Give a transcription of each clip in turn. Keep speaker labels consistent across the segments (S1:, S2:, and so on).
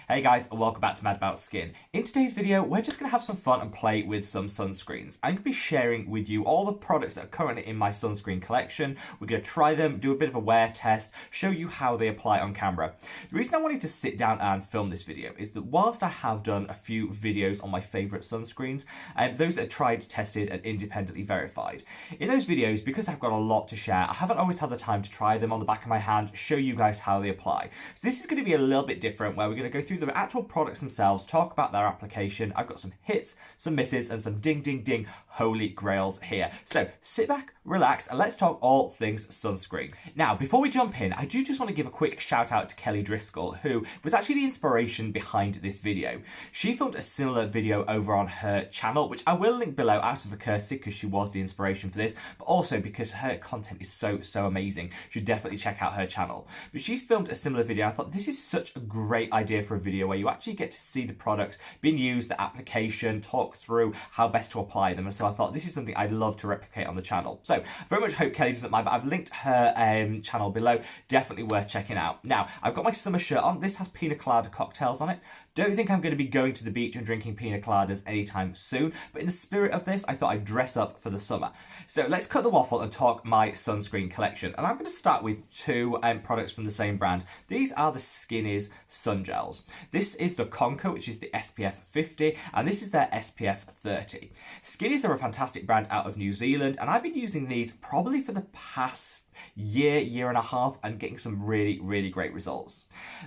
S1: Hey guys, and welcome back to Mad About Skin. In today's video, we're just going to have some fun and play with some sunscreens. I'm going to be sharing with you all the products that are currently in my sunscreen collection. We're going to try them, do a bit of a wear test, show you how they apply on camera. The reason I wanted to sit down and film this video is that whilst I have done a few videos on my favourite sunscreens, those that are tried, tested and independently verified. In those videos, because I've got a lot to share, I haven't always had the time to try them on the back of my hand, show you guys how they apply. So this is going to be a little bit different, where we're going to go through the actual products themselves, talk about their application. I've got some hits, some misses, and some ding ding ding holy grails here. So sit back, relax, and let's talk all things sunscreen. Now, before we jump in, I do just want to give a quick shout out to Kelly Driscoll, who was actually the inspiration behind this video. She filmed a similar video over on her channel, which I will link below out of a courtesy because she was the inspiration for this, but also because her content is so amazing. You should definitely check out her channel. But she's filmed a similar video. I thought this is such a great idea for a video where you actually get to see the products being used, the application, talk through how best to apply them. And so I thought this is something I'd love to replicate on the channel. So very much hope Kelly doesn't mind, but I've linked her channel below. Definitely worth checking out. Now, I've got my summer shirt on. This has pina colada cocktails on it. Don't think I'm going to be going to the beach and drinking pina coladas anytime soon, but in the spirit of this, I thought I'd dress up for the summer. So let's cut the waffle and talk my sunscreen collection. And I'm going to start with two products from the same brand. These are the Skinnies sun gels. This is the Conco, which is the SPF 50, and this is their SPF 30. Skinnies are a fantastic brand out of New Zealand, and I've been using these probably for the past year and a half, and getting some really great results.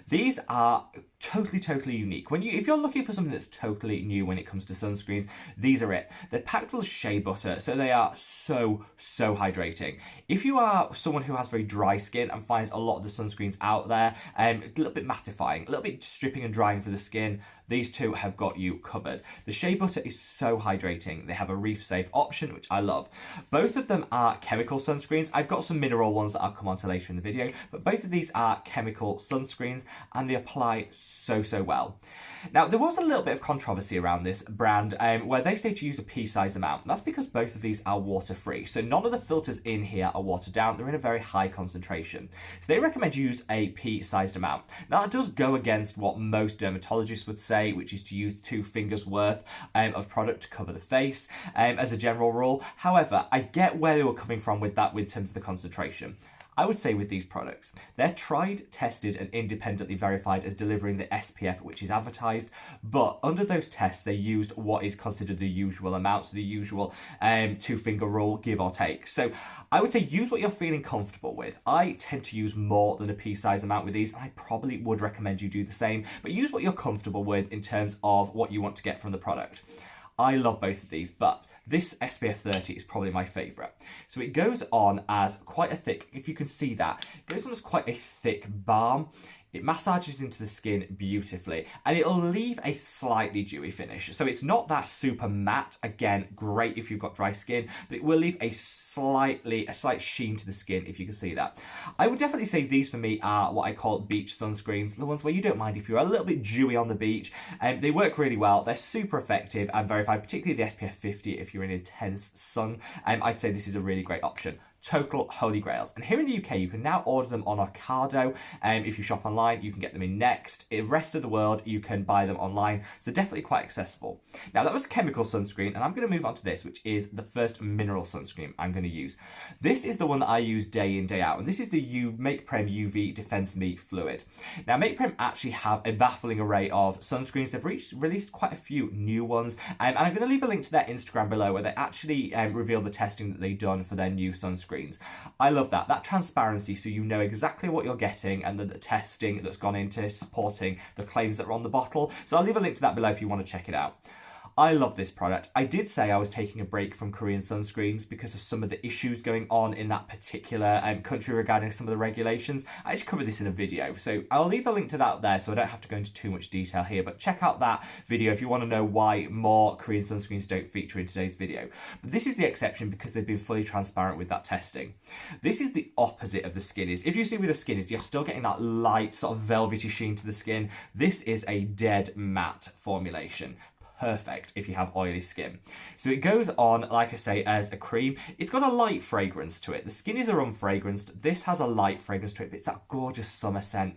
S1: These are totally unique. If you're looking for something that's totally new when it comes to sunscreens, these are it. They're packed with shea butter, so they are so hydrating. If you are someone who has very dry skin and finds a lot of the sunscreens out there a little bit mattifying, a little bit stripping and drying for the skin, these two have got you covered. The shea butter is so hydrating. They have a reef safe option, which I love. Both of them are chemical sunscreens. I've got some mineral ones that I'll come on to later in the video, but both of these are chemical sunscreens and they apply so well. Now, there was a little bit of controversy around this brand where they say to use a pea-sized amount. That's because both of these are water-free, so none of the filters in here are watered down. They're in a very high concentration. So they recommend you use a pea-sized amount. Now, that does go against what most dermatologists would say, which is to use 2 fingers worth of product to cover the face as a general rule. However, I get where they were coming from with that in terms of the concentration. I would say with these products, they're tried, tested and independently verified as delivering the SPF which is advertised, but under those tests they used what is considered the usual amount, so the usual 2-finger rule, give or take. So I would say use what you're feeling comfortable with. I tend to use more than a pea-size amount with these, and I probably would recommend you do the same, but use what you're comfortable with in terms of what you want to get from the product. I love both of these, but this SPF 30 is probably my favourite. So it goes on as quite a thick, if you can see that, it goes on as quite a thick balm. It massages into the skin beautifully, and it'll leave a slightly dewy finish. So it's not that super matte, again, great if you've got dry skin, but it will leave a slight sheen to the skin, if you can see that. I would definitely say these for me are what I call beach sunscreens, the ones where you don't mind if you're a little bit dewy on the beach. They work really well, they're super effective and verified, particularly the SPF 50 if you're in intense sun. I'd say this is a really great option. Total holy grails. And here in the UK, you can now order them on Ocado. If you shop online, you can get them in Next. In the rest of the world, you can buy them online. So definitely quite accessible. Now, that was a chemical sunscreen, and I'm going to move on to this, which is the first mineral sunscreen I'm going to use. This is the one that I use day in, day out, and this is the Make Prem UV Defense Me Fluid. Now, Make Prem actually have a baffling array of sunscreens. They've released quite a few new ones, and I'm going to leave a link to their Instagram below where they actually reveal the testing that they've done for their new sunscreens. I love that transparency, so you know exactly what you're getting and the testing that's gone into supporting the claims that are on the bottle. So I'll leave a link to that below if you want to check it out. I love this product. I did say I was taking a break from Korean sunscreens because of some of the issues going on in that particular country regarding some of the regulations. I actually covered this in a video, so I'll leave a link to that there so I don't have to go into too much detail here, but check out that video if you want to know why more Korean sunscreens don't feature in today's video. But this is the exception because they've been fully transparent with that testing. This is the opposite of the Skinnies. If you see with the Skinnies, you're still getting that light sort of velvety sheen to the skin. This is a dead matte formulation. Perfect if you have oily skin. So it goes on, like I say, as a cream. It's got a light fragrance to it. The Skinnies are unfragranced. This has a light fragrance to it, but it's that gorgeous summer scent.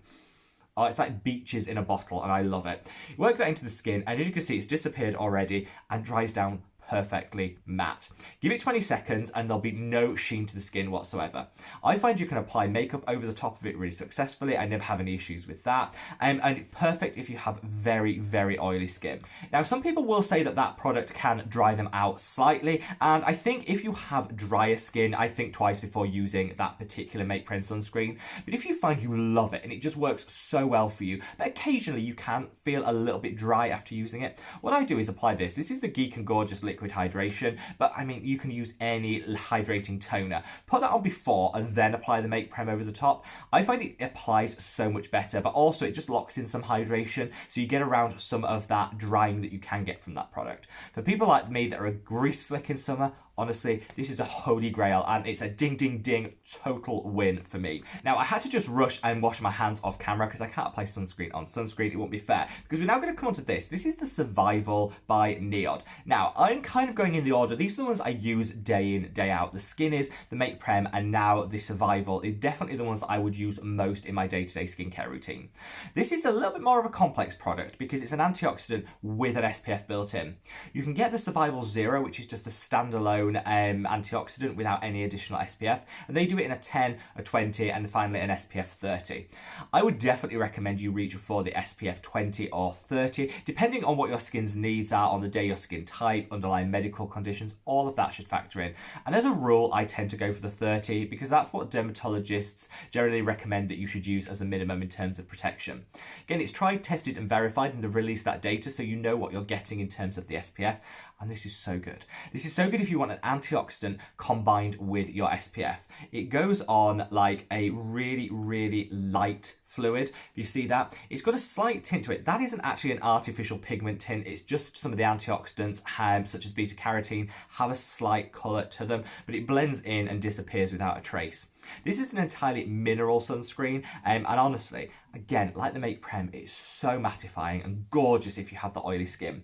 S1: Oh, it's like beaches in a bottle, and I love it. Work that into the skin, and as you can see, it's disappeared already and dries down perfectly matte. Give it 20 seconds and there'll be no sheen to the skin whatsoever. I find you can apply makeup over the top of it really successfully. I never have any issues with that. And perfect if you have very, very oily skin. Now, some people will say that that product can dry them out slightly. And I think if you have drier skin, I think twice before using that particular Make Prem sunscreen. But if you find you love it and it just works so well for you, but occasionally you can feel a little bit dry after using it, what I do is apply this. This is the Geek and Gorgeous Liquid Hydration, but I mean, you can use any hydrating toner. Put that on before and then apply the Make Prem over the top. I find it applies so much better, but also it just locks in some hydration, so you get around some of that drying that you can get from that product. For people like me that are grease slick in summer, honestly, this is a holy grail, and it's a ding, ding, ding total win for me. Now, I had to just rush and wash my hands off camera because I can't apply sunscreen on sunscreen. It won't be fair, because we're now going to come on to this. This is the Survival by NIOD. Now, I'm kind of going in the order. These are the ones I use day in, day out. The Skinnies, the Make Prem, and now the Survival is definitely the ones I would use most in my day-to-day skincare routine. This is a little bit more of a complex product because it's an antioxidant with an SPF built in. You can get the Survival Zero, which is just a standalone antioxidant without any additional SPF, and they do it in a 10, a 20, and finally an SPF 30. I would definitely recommend you reach for the SPF 20 or 30, depending on what your skin's needs are on the day, your skin type, underlying medical conditions, all of that should factor in. And as a rule, I tend to go for the 30 because that's what dermatologists generally recommend that you should use as a minimum in terms of protection. Again, it's tried, tested, and verified, and they've released that data so you know what you're getting in terms of the SPF, and this is so good. This is so good if you want an antioxidant combined with your SPF. It goes on like a really, really light fluid. If you see that, it's got a slight tint to it. That isn't actually an artificial pigment tint. It's just some of the antioxidants, such as beta carotene, have a slight colour to them, but it blends in and disappears without a trace. This is an entirely mineral sunscreen, and honestly, again, like the Make Prem, it's so mattifying and gorgeous if you have the oily skin.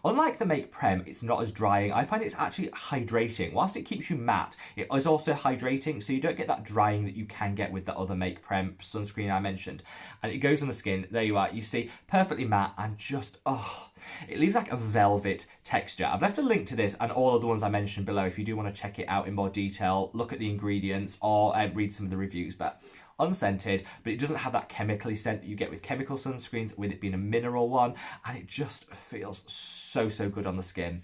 S1: Unlike the Make Prem, it's not as drying. I find it's actually hydrating. Whilst it keeps you matte, it is also hydrating, so you don't get that drying that you can get with the other Make Prem sunscreen I mentioned. And it goes on the skin, there you are, you see, perfectly matte, and just, oh, it leaves like a velvet texture. I've left a link to this and all of the ones I mentioned below if you do want to check it out in more detail, look at the ingredients, or read some of the reviews. But unscented, but it doesn't have that chemically scent that you get with chemical sunscreens, with it being a mineral one, and it just feels so good on the skin.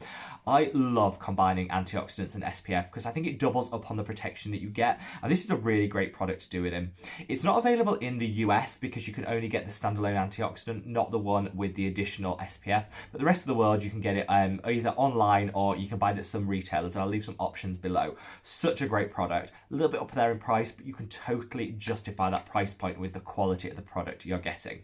S1: I love combining antioxidants and SPF because I think it doubles up on the protection that you get, and this is a really great product to do it in. It's not available in the US because you can only get the standalone antioxidant, not the one with the additional SPF, but the rest of the world you can get it either online or you can buy it at some retailers, and I'll leave some options below. Such a great product, a little bit up there in price, but you can totally justify that price point with the quality of the product you're getting.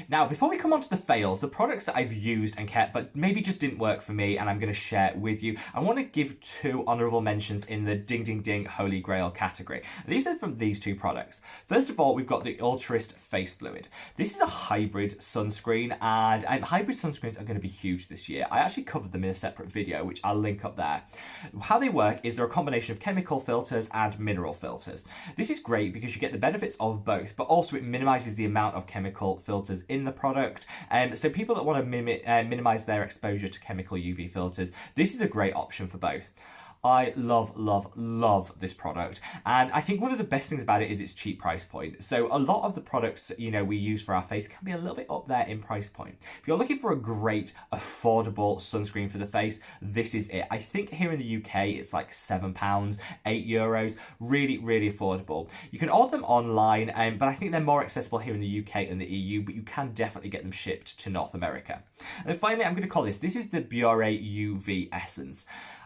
S1: Now, before we come on to the fails, the products that I've used and kept but maybe just didn't work for me and I'm going to share with you, I want to give two honourable mentions in the ding ding ding holy grail category. These are from these two products. First of all, we've got the Altruist face fluid. This is a hybrid sunscreen, and hybrid sunscreens are going to be huge this year. I actually covered them in a separate video which I'll link up there. How they work is they're a combination of chemical filters and mineral filters. This is great because you get the benefits of both, but also it minimises the amount of chemical filters in the product. So people that want to minimize their exposure to chemical UV filters, this is a great option for both. I love this product, and I think one of the best things about it is its cheap price point. So a lot of the products we use for our face can be a little bit up there in price point. If you're looking for a great affordable sunscreen for the face, this is it. I think here in the UK it's like £7, €8, really affordable. You can order them online, but I think they're more accessible here in the UK and the EU, but you can definitely get them shipped to North America. And then finally, I'm going to call this is the Biore UV Essence.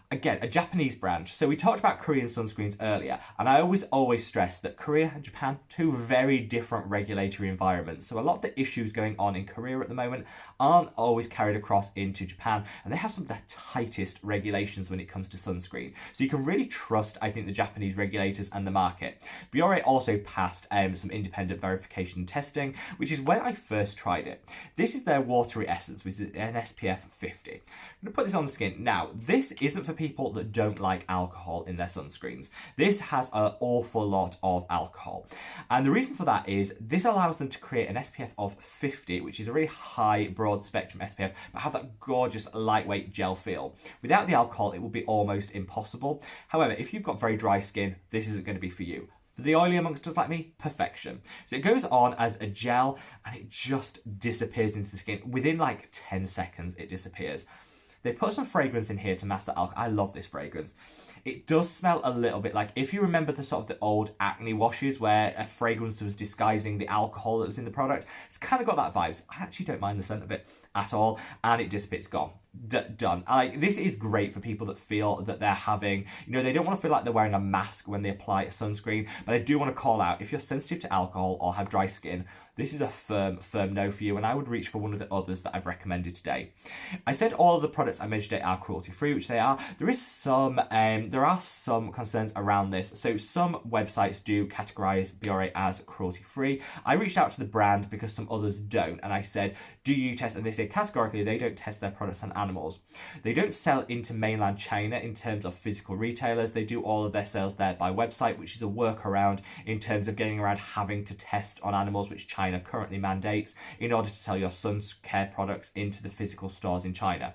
S1: Again, a Japanese brand. So we talked about Korean sunscreens earlier, and I always stress that Korea and Japan, two very different regulatory environments. So a lot of the issues going on in Korea at the moment aren't always carried across into Japan, and they have some of the tightest regulations when it comes to sunscreen. So you can really trust, I think, the Japanese regulators and the market. Biore also passed some independent verification and testing, which is when I first tried it. This is their watery essence, which is an SPF 50. I'm going to put this on the skin. Now, this isn't for people that don't like alcohol in their sunscreens. This has an awful lot of alcohol. And the reason for that is this allows them to create an SPF of 50, which is a really high broad spectrum SPF, but have that gorgeous lightweight gel feel. Without the alcohol, it would be almost impossible. However, if you've got very dry skin, this isn't going to be for you. For the oily amongst us like me, perfection. So it goes on as a gel and it just disappears into the skin. Within like 10 seconds, it disappears. They put some fragrance in here to mask the alcohol. I love this fragrance. It does smell a little bit like, if you remember the sort of the old acne washes where a fragrance was disguising the alcohol that was in the product, it's kind of got that vibes. I actually don't mind the scent of it at all, and it dissipates, gone. Done. This is great for people that feel that they're having, they don't want to feel like they're wearing a mask when they apply a sunscreen, but I do want to call out, if you're sensitive to alcohol or have dry skin, this is a firm no for you, and I would reach for one of the others that I've recommended today. I said all of the products I mentioned today are cruelty-free, which they are. There are some concerns around this. So some websites do categorize BRA as cruelty-free. I reached out to the brand because some others don't, and I said, do you test? And they say categorically they don't test their products on animals. They don't sell into mainland China in terms of physical retailers. They do all of their sales there by website, which is a workaround in terms of getting around having to test on animals, which China currently mandates in order to sell your sun care products into the physical stores in China.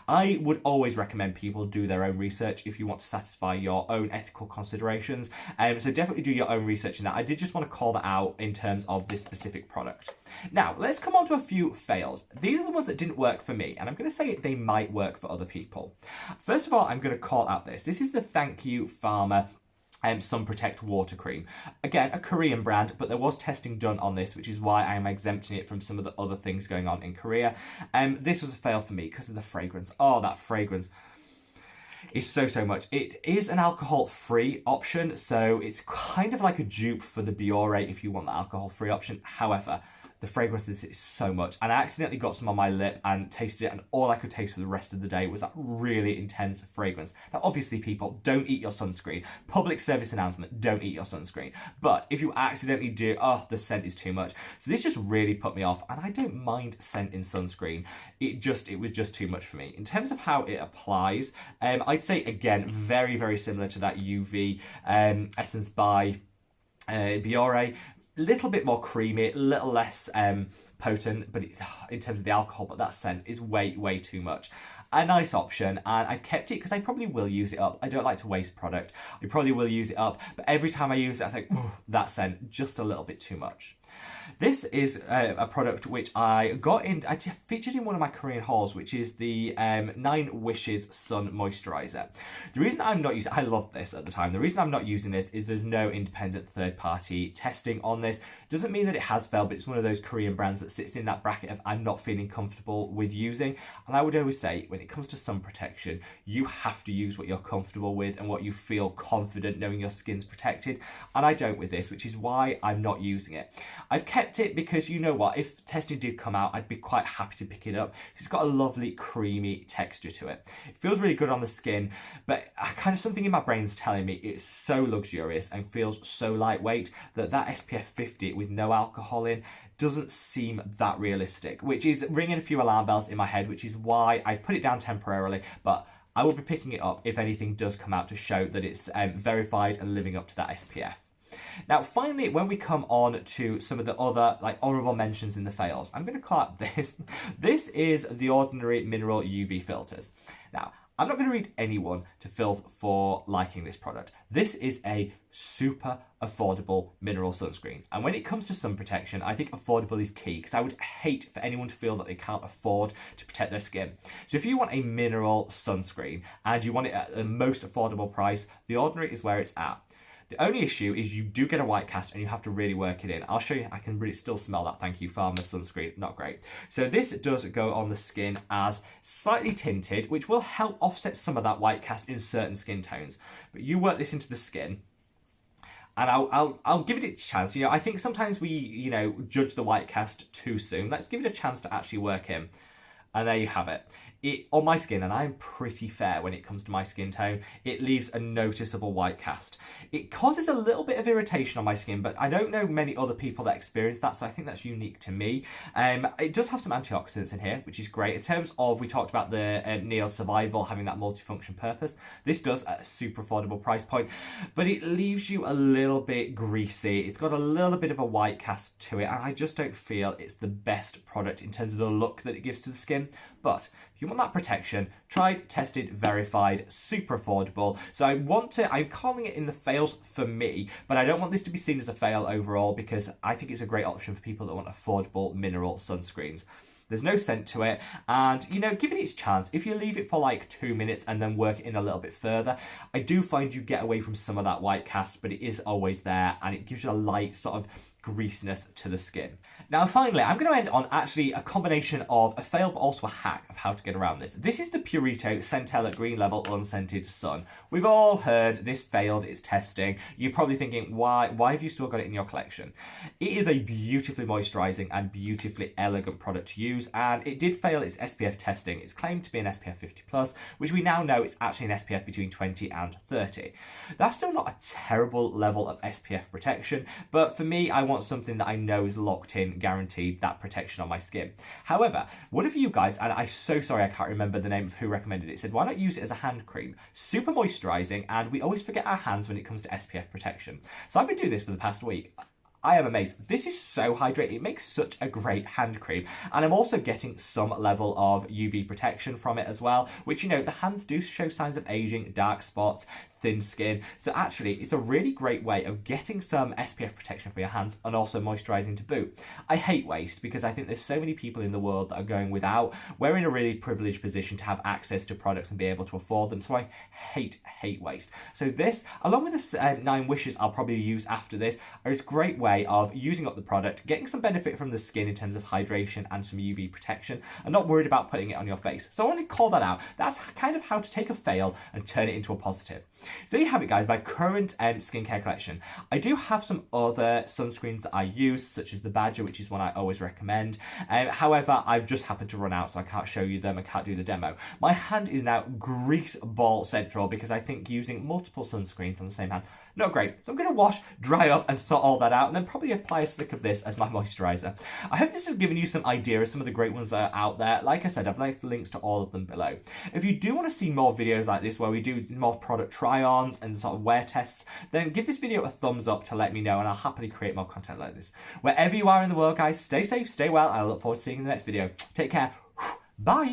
S1: I would always recommend people do their own research if you want to satisfy your own ethical considerations. So definitely do your own research in that. I did just want to call that out in terms of this specific product. Now, let's come on to a few fails. These are the ones that didn't work for me, and I'm going to say they might work for other people. First of all, I'm going to call out this. This is the Thank You Farmer Sun Protect Water Cream. Again, a Korean brand, but there was testing done on this, which is why I am exempting it from some of the other things going on in Korea. This was a fail for me because of the fragrance. Oh, that fragrance is so much. It is an alcohol-free option, so it's kind of like a dupe for the Biore if you want the alcohol-free option. However, the fragrance of this is so much, and I accidentally got some on my lip and tasted it, and all I could taste for the rest of the day was that really intense fragrance. Now, obviously, people, don't eat your sunscreen. Public service announcement, don't eat your sunscreen. But if you accidentally do, the scent is too much. So this just really put me off, and I don't mind scent in sunscreen. It was just too much for me. In terms of how it applies, I'd say, again, very similar to that UV Essence by Biore. Little bit more creamy, a little less potent, but in terms of the alcohol, but that scent is way too much. A nice option, and I've kept it because I probably will use it up. I don't like to waste product. I probably will use it up, but every time I use it, I think, that scent, just a little bit too much. This is a product which I featured in one of my Korean hauls, which is the 9 Wishes Sun Moisturizer. The reason I'm not using, I loved this at the time, the reason I'm not using this is there's no independent third-party testing on this. Doesn't mean that it has failed, but it's one of those Korean brands that sits in that bracket of I'm not feeling comfortable with using. And I would always say, when it comes to sun protection, you have to use what you're comfortable with and what you feel confident knowing your skin's protected. And I don't with this, which is why I'm not using it. I've kept it because, you know what, if testing did come out, I'd be quite happy to pick it up. It's got a lovely creamy texture to it. It feels really good on the skin, but kind of something in my brain's telling me it's so luxurious and feels so lightweight that SPF 50 with no alcohol in doesn't seem that realistic, which is ringing a few alarm bells in my head, which is why I've put it down temporarily, but I will be picking it up if anything does come out to show that it's verified and living up to that SPF. Now, finally, when we come on to some of the other honourable mentions in the fails, I'm going to call out this. This is the Ordinary Mineral UV Filters. Now, I'm not going to read anyone to filth for liking this product. This is a super affordable mineral sunscreen. And when it comes to sun protection, I think affordable is key, because I would hate for anyone to feel that they can't afford to protect their skin. So if you want a mineral sunscreen and you want it at the most affordable price, The Ordinary is where it's at. The only issue is you do get a white cast and you have to really work it in. I'll show you, I can really still smell that Thank You Farmer sunscreen, not great. So this does go on the skin as slightly tinted, which will help offset some of that white cast in certain skin tones. But you work this into the skin, and I'll give it a chance. I think sometimes we, judge the white cast too soon. Let's give it a chance to actually work in. And there you have it. On my skin, and I'm pretty fair when it comes to my skin tone, it leaves a noticeable white cast. It causes a little bit of irritation on my skin, but I don't know many other people that experience that, so I think that's unique to me. It does have some antioxidants in here, which is great. In terms of, we talked about the NIOD survival having that multifunction purpose. This does at a super affordable price point, but it leaves you a little bit greasy. It's got a little bit of a white cast to it, and I just don't feel it's the best product in terms of the look that it gives to the skin. But if you want that protection, tried, tested, verified, super affordable. So I'm calling it in the fails for me, but I don't want this to be seen as a fail overall, because I think it's a great option for people that want affordable mineral sunscreens. There's no scent to it, and give it its chance. If you leave it for like 2 minutes and then work in a little bit further, I do find you get away from some of that white cast, but it is always there, and it gives you a light sort of greasiness to the skin. Now finally, I'm going to end on actually a combination of a fail but also a hack of how to get around this. This is the Purito Centella Green Level Unscented Sun. We've all heard this failed its testing. You're probably thinking, why have you still got it in your collection? It is a beautifully moisturizing and beautifully elegant product to use, and it did fail its SPF testing. It's claimed to be an SPF 50+, which we now know it's actually an SPF between 20 and 30. That's still not a terrible level of SPF protection, but for me, I want something that I know is locked in, guaranteed that protection on my skin. However, one of you guys, and I'm so sorry I can't remember the name of who recommended it, said why not use it as a hand cream? Super moisturizing, and we always forget our hands when it comes to SPF protection. So I've been doing this for the past week. I am amazed. This is so hydrating. It makes such a great hand cream. And I'm also getting some level of UV protection from it as well, which, the hands do show signs of aging, dark spots, thin skin. So actually, it's a really great way of getting some SPF protection for your hands and also moisturizing to boot. I hate waste because I think there's so many people in the world that are going without. We're in a really privileged position to have access to products and be able to afford them. So I hate waste. So this, along with the 9 Wishes I'll probably use after this, are a great way of using up the product, getting some benefit from the skin in terms of hydration and some UV protection, and not worried about putting it on your face. So I want to call that out. That's kind of how to take a fail and turn it into a positive. So there you have it, guys, my current skincare collection. I do have some other sunscreens that I use, such as the Badger, which is one I always recommend. However, I've just happened to run out, so I can't show you them, I can't do the demo. My hand is now grease ball central because I think using multiple sunscreens on the same hand, not great. So I'm going to wash, dry up, and sort all that out, and then probably apply a stick of this as my moisturizer. I hope this has given you some ideas, some of the great ones that are out there. Like I said, I've left links to all of them below. If you do want to see more videos like this where we do more product try-ons and sort of wear tests, then give this video a thumbs up to let me know, and I'll happily create more content like this. Wherever you are in the world, guys, stay safe, stay well, and I look forward to seeing you in the next video. Take care. Bye.